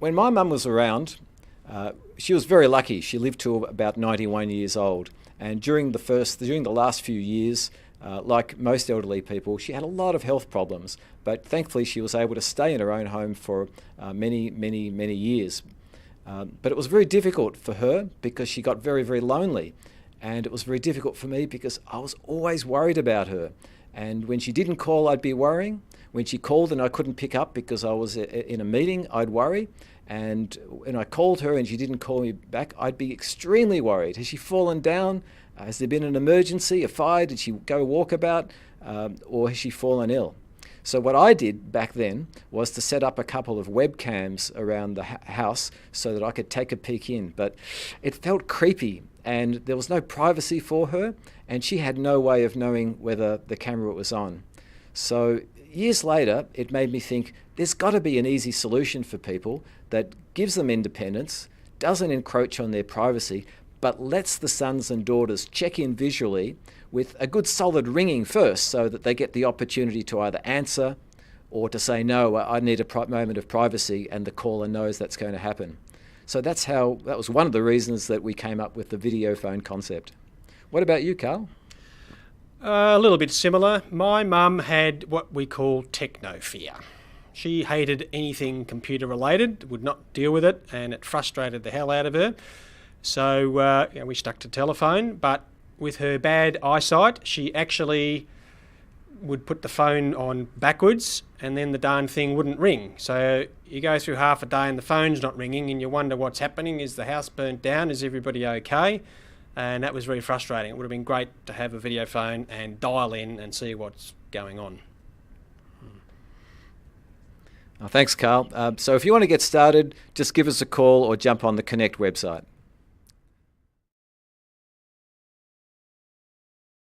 when my mum was around, she was very lucky. She lived to about 91 years old. And during the last few years, like most elderly people, she had a lot of health problems. But thankfully, she was able to stay in her own home for many, many, many years. But it was very difficult for her because she got very, very lonely. And it was very difficult for me because I was always worried about her. And when she didn't call, I'd be worrying. When she called and I couldn't pick up because I was in a meeting, I'd worry. And when I called her and she didn't call me back, I'd be extremely worried. Has she fallen down? Has there been an emergency, a fire? Did she go walkabout? Or has she fallen ill? So what I did back then was to set up a couple of webcams around the house so that I could take a peek in. But it felt creepy and there was no privacy for her and she had no way of knowing whether the camera was on. So years later, it made me think there's got to be an easy solution for people that gives them independence, doesn't encroach on their privacy, but lets the sons and daughters check in visually with a good solid ringing first so that they get the opportunity to either answer or to say, no, I need a moment of privacy, and the caller knows that's going to happen. So that was one of the reasons that we came up with the video phone concept. What about you, Karl? A little bit similar. My mum had what we call techno fear. She hated anything computer related, would not deal with it, and it frustrated the hell out of her. So we stuck to telephone, but with her bad eyesight, she actually would put the phone on backwards and then the darn thing wouldn't ring. So you go through half a day and the phone's not ringing and you wonder what's happening. Is the house burnt down? Is everybody okay? And that was very frustrating. It would have been great to have a video phone and dial in and see what's going on. Thanks, Karl. So if you want to get started, just give us a call or jump on the Konnekt website.